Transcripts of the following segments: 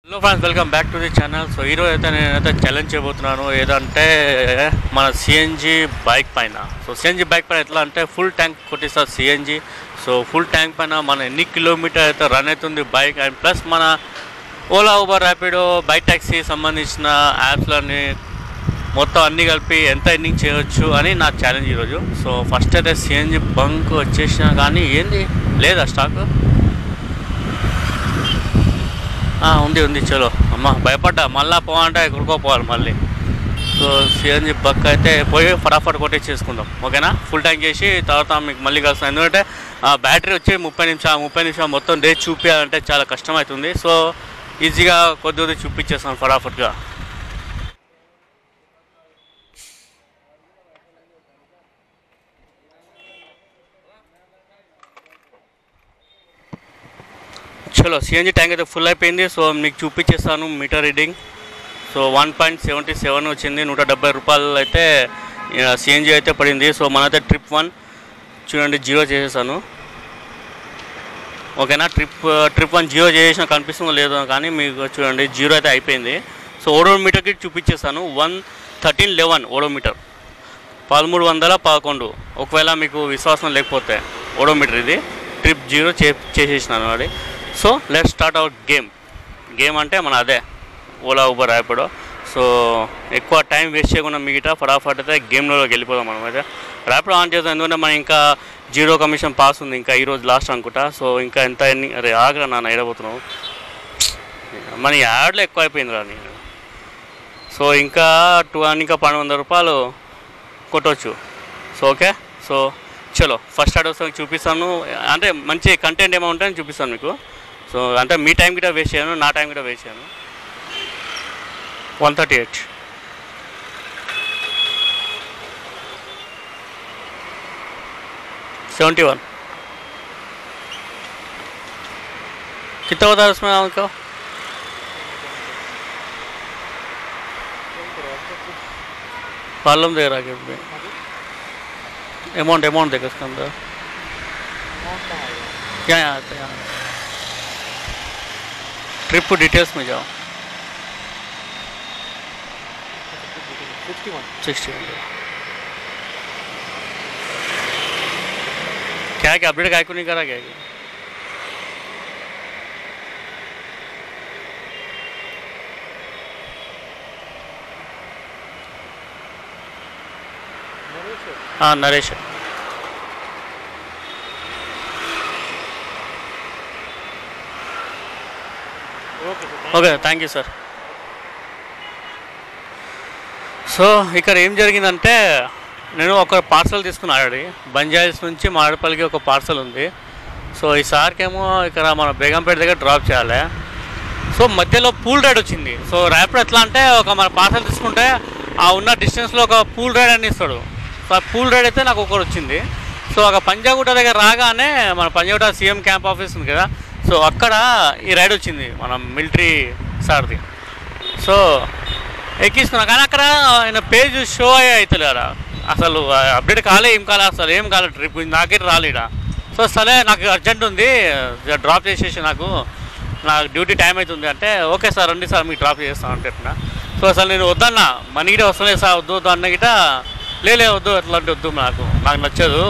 Hello friends, welcome back to the channel. So ఈరోజు అయితే నేనైతే ఛాలెంజ్ చేయబోతున్నాను. ఏదంటే మన సిఎన్జి బైక్ పైన. సో సిఎన్జి బైక్ పైన ఎట్లా అంటే ఫుల్ ట్యాంక్ కొట్టిస్తారు సిఎన్జి. సో ఫుల్ ట్యాంక్ పైన మన ఎన్ని కిలోమీటర్ అయితే రన్ అవుతుంది బైక్, అండ్ ప్లస్ మన Ola, Uber, Rapido, bike taxi సంబంధించిన యాప్స్లన్నీ మొత్తం అన్నీ కలిపి ఎంత ఎర్నింగ్ చేయవచ్చు అని నా ఛాలెంజ్ ఈరోజు. సో ఫస్ట్ అయితే సిఎన్జి బంక్ వచ్చేసినా కానీ ఏంది లేదా స్టాక్ ఉంది చలో అమ్మ భయపడ్డా, మళ్ళీ పోవాలంటే ఎక్కడికోపోవాలి మళ్ళీ. సో సిఎన్జి బక్ అయితే పోయి ఫటాఫట్ కొట్టే చేసుకుందాం, ఓకేనా? ఫుల్ ట్యాంక్ చేసి తర్వాత మీకు మళ్ళీ కలుస్తాం. ఎందుకంటే బ్యాటరీ వచ్చి 30 నిమిషాలు మొత్తం డే చూపించాలంటే చాలా కష్టం అవుతుంది. సో ఈజీగా కొద్ది చూపించేస్తాను ఫటాఫట్గా. చలో సిఎన్జి ట్యాంక్ అయితే ఫుల్ అయిపోయింది. సో మీకు చూపించేస్తాను మీటర్ రీడింగ్. సో 1.77 వచ్చింది. 170 రూపాయలు అయితే సిఎన్జి అయితే పడింది. సో మనైతే ట్రిప్ 1 చూడండి 0 చేసేసాను, ఓకేనా? ట్రిప్ 1 0 చేసిన కనిపిస్తుందో లేదో కానీ మీకు చూడండి 0 అయితే అయిపోయింది. సో ఓడోమీటర్కి చూపించేస్తాను 113.11 ఓడోమీటర్, 1311. ఒకవేళ మీకు విశ్వాసం లేకపోతే ఓడోమీటర్ ఇది ట్రిప్ 0 చేసేసినాను అది. So let's start our game అంటే మన అదే ఓలా, ఊబర్, ర్యాపిడో. సో ఎక్కువ టైం వేస్ట్ చేయకుండా మిగతా ఫటాఫట్ అయితే గేమ్లోకి వెళ్ళిపోదాం. మనం అయితే ర్యాపిడో ఆన్ చేద్దాం, ఎందుకంటే మనం ఇంకా 0 కమిషన్ పాస్ ఉంది, ఇంకా ఈరోజు లాస్ట్ అనుకుంటా. సో ఇంకా ఎంత అరే ఆగ్రా నాన్న ఎడబోతున్నావు, మన యాడ్లో ఎక్కువ అయిపోయింది రా నేను. సో ఇంకా 1200 రూపాయలు కొట్టవచ్చు. సో ఓకే, సో చలో ఫస్ట్ స్టార్ట్ వస్తాను, చూపిస్తాను. అంటే మంచి కంటెంట్ ఏమో ఉంటుందని చూపిస్తాను మీకు. సో అంటే మీ టైం కూడా వేస్ట్ చేయను, నా టైం కూడా వేస్ట్ చేయను. 138 71 कितना होता है उसमें आपको? प्रॉब्लम दे रहा है कि अमाउंट देगा इसके अंदर क्या यहाँ आते हैं? ट्रिप डिटेल्स में जाओ, 61 क्या अपडेट काय को नहीं करा क्या? हाँ Naresh okay, thank you sir. So ఇక్కడ ఏం జరిగిందంటే నేను ఒక పార్సల్ తీసుకున్నాను ఆల్రెడీ. బంజాయిల్స్ నుంచి మాడపల్లికి ఒక పార్సల్ ఉంది. సో ఈసారికేమో ఇక్కడ మన బేగంపేట దగ్గర డ్రాప్ చేయాలి. సో మధ్యలో పూల్ రైడ్ వచ్చింది. సో ర్యాపిడో ఎట్లా అంటే ఒక మన పార్సల్ తీసుకుంటే ఆ ఉన్న డిస్టెన్స్లో ఒక పూల్ రైడ్ అని ఇస్తాడు. సో ఆ పూల్ రైడ్ అయితే నాకు ఒకటి వచ్చింది. సో ఒక పంజాగుట్ట దగ్గర రాగానే మన పంజాగుట్ట సీఎం క్యాంప్ ఆఫీస్ ఉంది కదా, సో అక్కడ ఈ రైడ్ వచ్చింది మన మిలిటరీ సార్ది. సో ఎక్కించుకున్నా కానీ అక్కడ ఆయన పేజ్ షో అవుతుంది కదా, అసలు అప్డేట్ కాలే, ఏం కాలే, అసలు ఏం కాలే. ట్రిప్ నాకే రాలేడా. సో సరే నాకు అర్జెంట్ ఉంది, డ్రాప్ చేసేసి నాకు డ్యూటీ టైం అవుతుంది అంటే, ఓకే సార్ రండి సార్ మీకు డ్రాప్ చేస్తాను అంటే. సో అసలు నేను వద్దన్నా, మనీ గిట వస్తలేదు సార్, వద్దు అన్న గిట లేలే వద్దు, ఎట్లాంటి వద్దు, నాకు నచ్చదు,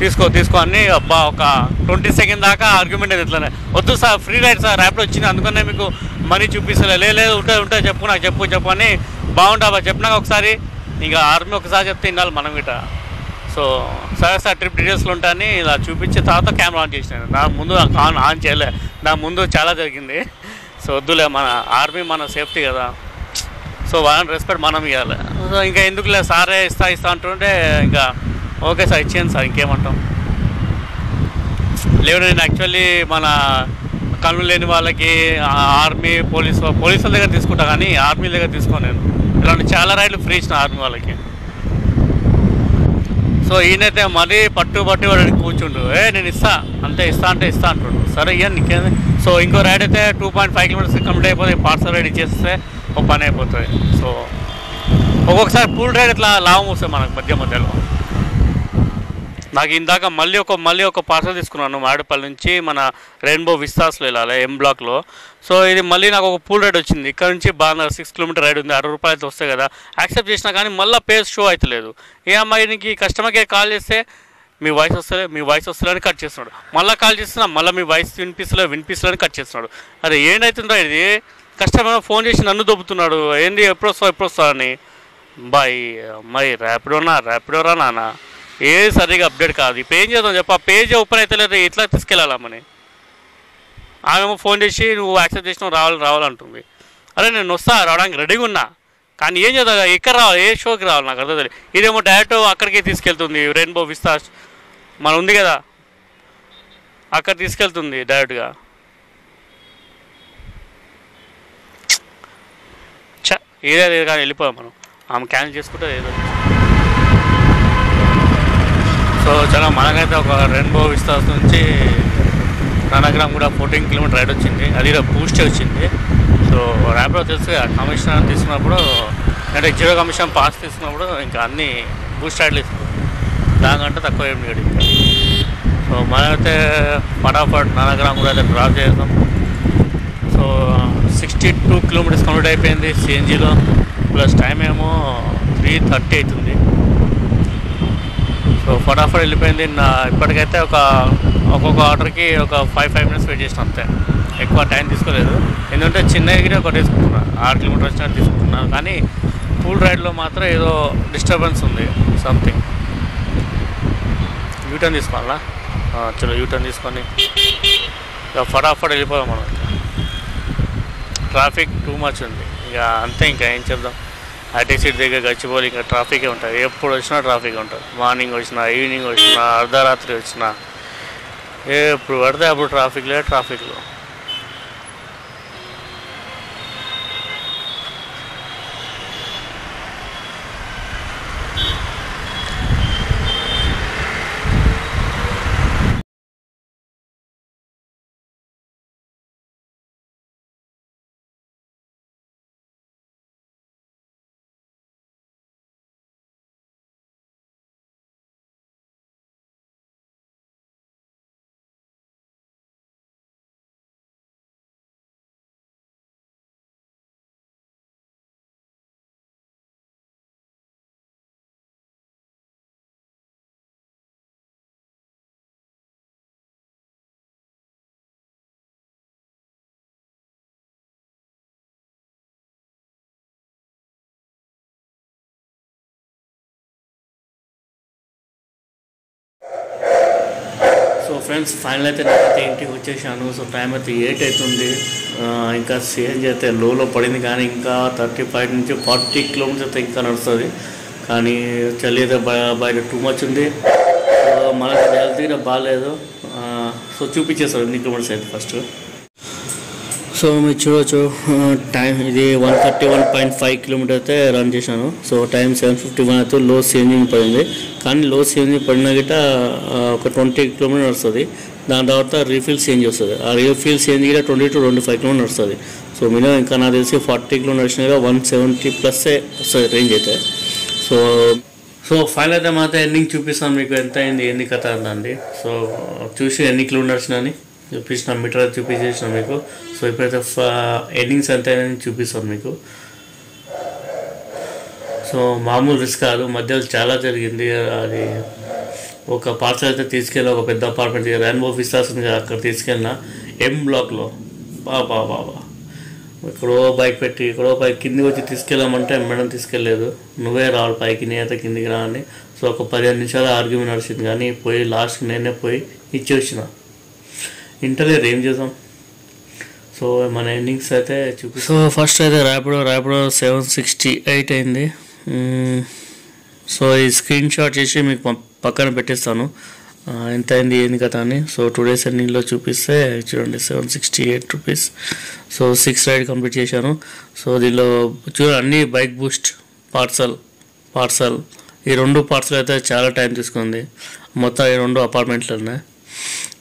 తీసుకో అని. అబ్బా ఒక 20 సెకండ్ దాకా ఆర్గ్యుమెంట్ అయితే ఇట్లానే, వద్దు sir free ride sir Rapido వచ్చింది అందుకనే మీకు మనీ చూపిస్తలే, లేదు ఉంటే చెప్పు నాకు చెప్పు అని. బాగుంటావా చెప్పినాక ఒకసారి, ఇంకా ఆర్మీ ఒకసారి చెప్తే ఇన్నాళ్ళు మనం గిట. సో సరే సార్ ట్రిప్ డీటెయిల్స్లో ఉంటాయని ఇలా చూపించి తర్వాత కెమెరా ఆన్ చేసినాను. నా ముందు ఆన్ చేయలే, నా ముందు చాలా జరిగింది. సో వద్దులే, మన ఆర్మీ మన సేఫ్టీ కదా, సో వాళ్ళని రెస్పెక్ట్ మనం ఇవ్వాలి. సో ఇంకా ఎందుకులే సారే ఇస్తా అంటుంటే ఇంకా ఓకే సార్ ఇచ్చేయండి సార్, ఇంకేమంటాం. లేదు నేను యాక్చువల్లీ మన కళ్ళు లేని వాళ్ళకి ఆర్మీ పోలీసుల దగ్గర తీసుకుంటా కానీ ఆర్మీ దగ్గర తీసుకోను నేను. ఇలాంటి చాలా రైడ్లు ఫ్రీ ఇచ్చిన ఆర్మీ వాళ్ళకి. సో ఈయనైతే మరీ పట్టు వాడికి కూర్చుండు, నేను ఇస్తా అంటుండు. సరే ఇయ్య నీకేంది. సో ఇంకో రైడ్ అయితే 2.5 కిలోమీటర్స్ కంప్లీట్ అయిపోతుంది, పార్సల్ రైడ్ ఇచ్చేస్తే ఒక పని అయిపోతుంది. సో ఒక్కొక్కసారి పూల్ రైడ్ ఇట్లా లాభం వస్తుంది మనకు మధ్యలో. నాకు ఇందాక మళ్ళీ ఒక పార్సల్ తీసుకున్నాను మారేడుపల్లి నుంచి మన రెయిన్బో విస్తాస్లో వెళ్ళాలి ఎం బ్లాక్లో. సో ఇది మళ్ళీ నాకు ఒక పూల్ రైడ్ వచ్చింది. ఇక్కడ నుంచి బాగా 6 కిలోమీటర్ రైడ్ ఉంది, 60 రూపాయలు అయితే వస్తాయి కదా. యాక్సెప్ట్ చేసినా కానీ మళ్ళీ పేజ్ షో అవుతలేదు. ఏ అమ్మాయికి కస్టమర్కే కాల్ చేస్తే మీ వాయిస్ వస్తలేని కట్ చేస్తున్నాడు. మళ్ళీ కాల్ చేస్తున్నా మళ్ళీ మీ వాయిస్ వినిపిస్తలేని కట్ చేస్తున్నాడు. అరే ఏంటవుతుందా ఇది? కస్టమర్ ఫోన్ చేసి నన్ను దొబ్బుతున్నాడు. ఏంది ఎప్పుడు వస్తావు అని. బాయ్ అమ్మాయి ర్యాపిడోరా నాన్న, ఏది సరిగా అప్డేట్ కాదు. ఇప్పుడు ఏం చేద్దాం చెప్పు, ఆ పేజ్ ఓపెన్ అయితే లేదు, ఎట్లా తీసుకెళ్ళామని. ఆమెమో ఫోన్ చేసి నువ్వు యాక్సెప్ట్ చేసినావు రావాలంటుంది. అరే నేను రావడానికి రెడీగా ఉన్నా, కానీ ఏం చేద్దాం, ఎక్కడ రావాలి, ఏ షోకి రావాలి నాకు అర్థం తెలియదు. ఇదేమో డైరెక్ట్ అక్కడికి తీసుకెళ్తుంది, రెయిన్బో విస్తాస్ మన ఉంది కదా అక్కడ తీసుకెళ్తుంది డైరెక్ట్గా. ఏదో కానీ వెళ్ళిపోయాం మనం, ఆమె క్యాన్సిల్ చేసుకుంటే ఏదో. సో చాలా మనకైతే ఒక రెయిన్బో విస్తాస్ నుంచి ననగ్రామ్ కూడా 14 కిలోమీటర్ రైడ్ వచ్చింది. అది బూస్టే వచ్చింది. సో ర్యాపిడో తెలుసు కదా, కమిషన్ తీసుకున్నప్పుడు అంటే 0 కమిషన్ పాస్ తీసుకున్నప్పుడు ఇంకా అన్నీ బూస్ట్ రైడ్లు ఇస్తుంది, దానికంటే తక్కువ ఏం లేదు ఇంకా. సో మనమైతే ఫటాఫట్ ననగ్రామ్ కూడా అయితే డ్రాప్ చేస్తాం. సో 62 కిలోమీటర్స్ కంప్లీట్ అయిపోయింది సిఎన్జీలో, ప్లస్ టైం ఏమో 3:30 అవుతుంది. సో ఫటాఫట్ వెళ్ళిపోయింది. ఇప్పటికైతే ఒక్కొక్క ఆర్డర్కి ఒక 5 మినిట్స్ వెయిట్ చేసిన, అంతే, ఎక్కువ టైం తీసుకోలేదు. ఎందుకంటే చిన్న ఎగిరి ఒకటి తీసుకుంటున్నాను, 6 కిలోమీటర్స్ వచ్చినట్టు తీసుకుంటున్నాను. కానీ పూల్ రైడ్లో మాత్రం ఏదో డిస్టర్బెన్స్ ఉంది, సంథింగ్. యూటర్న్ తీసుకోవాలా? చలో యూటర్న్ తీసుకొని ఇక ఫటాఫట్ వెళ్ళిపోదాం మనం. ట్రాఫిక్ టూ మచ్ ఉంది ఇక, అంతే, ఇంకా ఏం చెప్దాం. ఐటీసీ దగ్గర గచ్చిపోలి ఇంకా ట్రాఫికే ఉంటుంది, ఎప్పుడు వచ్చినా ట్రాఫిక్ ఉంటుంది. మార్నింగ్ వచ్చినా, ఈవినింగ్ వచ్చినా, అర్ధరాత్రి వచ్చినా, ఎప్పుడు పడితే అప్పుడు ట్రాఫిక్లో. సో ఫ్రెండ్స్, ఫైనల్ అయితే నేనైతే ఇంటికి వచ్చేసాను. సో టైం అయితే 8 అవుతుంది. ఇంకా సిఎన్జీ అయితే లోలో పడింది, కానీ ఇంకా 35 నుంచి 40 కిలోమీటర్స్ అయితే ఇంకా నడుస్తుంది. కానీ చలి అయితే బయట టూ మచ్ ఉంది. సో మనకి హెల్త్ కూడా బాగాలేదు. సో చూపించేస్తాను ఎన్ని కిలోమీటర్స్ అయితే ఫస్ట్. సో మీరు చూడవచ్చు టైం, ఇది 131.5 కిలోమీటర్ అయితే రన్ చేశాను. సో టైం 7:51 అయితే లో సిఎన్జీ పడింది. కానీ లో సిఎన్జీ పడిన గిట్ట ఒక 20 కిలోమీటర్ వస్తుంది. దాని తర్వాత రీఫిల్ సిఎన్జీ వస్తుంది. ఆ రీఫిల్ సిఎన్జీ కూడా 20 to 25 కిలోమీటర్ వస్తుంది. సో మినిమం ఇంకా నాకు తెలిసి 40 కిలోమీటర్ వచ్చినా 170+ వస్తుంది రేంజ్ అయితే. సో ఫైనల్ అయితే మాత్రం ఎండింగ్ చూపిస్తాను మీకు, ఎంత అయింది ఎన్ని కథ అండి. సో చూసి ఎన్ని కిలోమీటర్స్ అని చూపించిన, మీటర్ చూపించేసిన మీకు. సో ఇప్పుడైతే ఎండింగ్స్ ఎంత అయిందని చూపిస్తాను మీకు. సో మామూలు రిస్క్ కాదు, మధ్యలో చాలా జరిగింది. అది ఒక పార్సల్ అయితే తీసుకెళ్ళి ఒక పెద్ద అపార్ట్మెంట్ రెయిన్బో విస్తాస్ ఉంది, అక్కడ తీసుకెళ్ళిన ఎం బ్లాక్లో. బాబా ఇక్కడో బైక్ పెట్టి ఇక్కడో పైకి కిందికి వచ్చి తీసుకెళ్ళామంటే మేడం తీసుకెళ్ళలేదు, నువ్వే రావాలి పైకి, నేనైతే కిందికి రా అని. సో ఒక 15 నిమిషాలు ఆర్గ్యుమెంట్ నడిచింది, కానీ పోయి లాస్ట్కి నేనే పోయి ఇచ్చి వచ్చిన. ఇంటర్వ్యూ ఏం చేద్దాం. సో మన ఎండింగ్స్ అయితే చూపి. సో ఫస్ట్ అయితే ర్యాపిడో 768 అయింది. సో ఈ స్క్రీన్ షాట్ చేసి మీకు పక్కన పెట్టేస్తాను ఎంత అయింది ఏంది కదా అని. సో 2 days ఎండింగ్లో చూపిస్తే చూడండి 768 రూపీస్. సో 6 రైడ్ కంప్లీట్ చేశాను. సో దీనిలో చూడండి అన్ని బైక్ బూస్ట్, పార్సల్ ఈ 2 పార్సల్ అయితే చాలా టైం తీసుకుంది. మొత్తం ఈ 2 అపార్ట్మెంట్లోనే.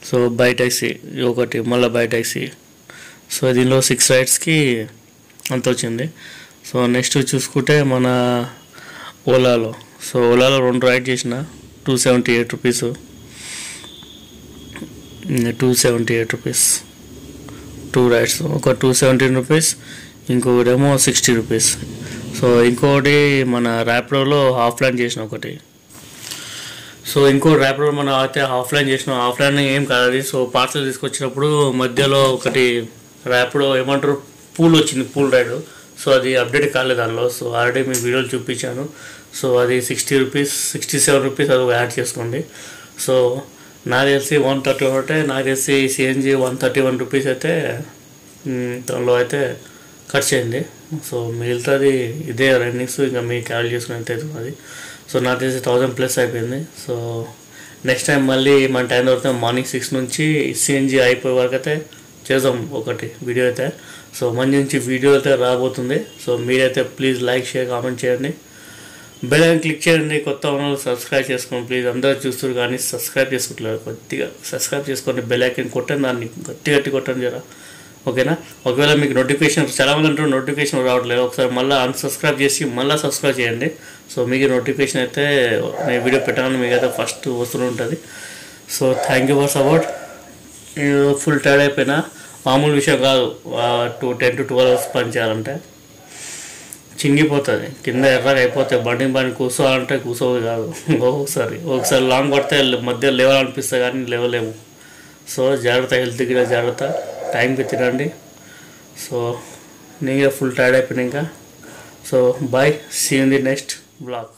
సో బై ట్యాక్సీ ఒకటి, మళ్ళీ బై ట్యాక్సీ. సో దీనిలో 6 రైడ్స్కి అంత వచ్చింది. సో నెక్స్ట్ చూసుకుంటే మన ఓలాలో. సో ఓలాలో 2 రైడ్ చేసిన, 278 రూపీస్, 278 రూపీస్ 2 రైడ్స్, ఒక 217 రూపీస్, ఇంకొకటేమో 60 రూపీస్. సో ఇంకొకటి మన ర్యాపిడోలో ఆఫ్లైన్ చేసిన ఒకటి. సో ఇంకో ర్యాపిడో మనం అయితే ఆఫ్లైన్ చేసినాం, ఆఫ్లైన్ ఏం కాదు. సో పార్సల్ తీసుకొచ్చినప్పుడు మధ్యలో ఒకటి ర్యాపిడో ఏమంటారు పూల్ వచ్చింది, పూల్ రైడ్. సో అది అప్డేట్ కాలేదు దానిలో. సో ఆల్రెడీ మీ వీడియోలు చూపించాను. సో అది 60 రూపీస్ 67 రూపీస్ అది యాడ్ చేసుకోండి. సో నాకు తెలిసి 130 ఒకటే, నాకు తెలిసి సిఎన్జి 131 రూపీస్ అయితే దానిలో అయితే ఖర్చు అయింది. సో మిగతాది ఇదే రన్నింగ్స్ ఇంకా మీకు క్యారీ చేసుకుని ఎంత అవుతుంది అది. సో నాకు తెలిసి 1000+ అయిపోయింది. సో నెక్స్ట్ టైం మళ్ళీ మన టైం దొరికితే మార్నింగ్ 6 నుంచి సిఎన్జి అయిపోయే వరకు అయితే చేద్దాం ఒకటి వీడియో అయితే. సో మంచి వీడియో అయితే రాబోతుంది. సో మీరైతే ప్లీజ్ లైక్, షేర్, కామెంట్ చేయండి, బెల్ ఐకాన్ క్లిక్ చేయండి. కొత్త వాళ్ళు సబ్స్క్రైబ్ చేసుకోండి ప్లీజ్. అందరూ చూస్తారు కానీ సబ్స్క్రైబ్ చేసుకుంటున్నారు, కొద్దిగా సబ్స్క్రైబ్ చేసుకోండి, బెల్ ఐకాన్ కొట్టండి, దాన్ని గట్టి కొట్టండి జరా, ఓకేనా. ఒకవేళ మీకు నోటిఫికేషన్ చాలామంది అంటారు నోటిఫికేషన్ రావట్లేదు, ఒకసారి మళ్ళీ అన్సబ్స్క్రైబ్ చేసి మళ్ళీ సబ్స్క్రైబ్ చేయండి. సో మీకు నోటిఫికేషన్ అయితే నేను వీడియో పెట్టాలని మీకు అయితే ఫస్ట్ వస్తూనే ఉంటుంది. So thank you for support. Full tired అయిపోయినా, మామూలు విషయం కాదు. 10 to 12 అవర్స్ పని చేయాలంటే చింగిపోతుంది, కింద ఎర్రగా అయిపోతాయి. బండి కూర్చోవాలంటే కూర్చోదు కాదు. ఒకసారి లాంగ్ పడితే మధ్య లేవాలనిపిస్తుంది కానీ లేవలేము. సో జాగ్రత్త, హెల్త్ కూడా జాగ్రత్త, టైంకి తినండి. సో నేను ఫుల్ టైర్డ్ అయిపోయినా ఇంకా. So bye, see in the next blog.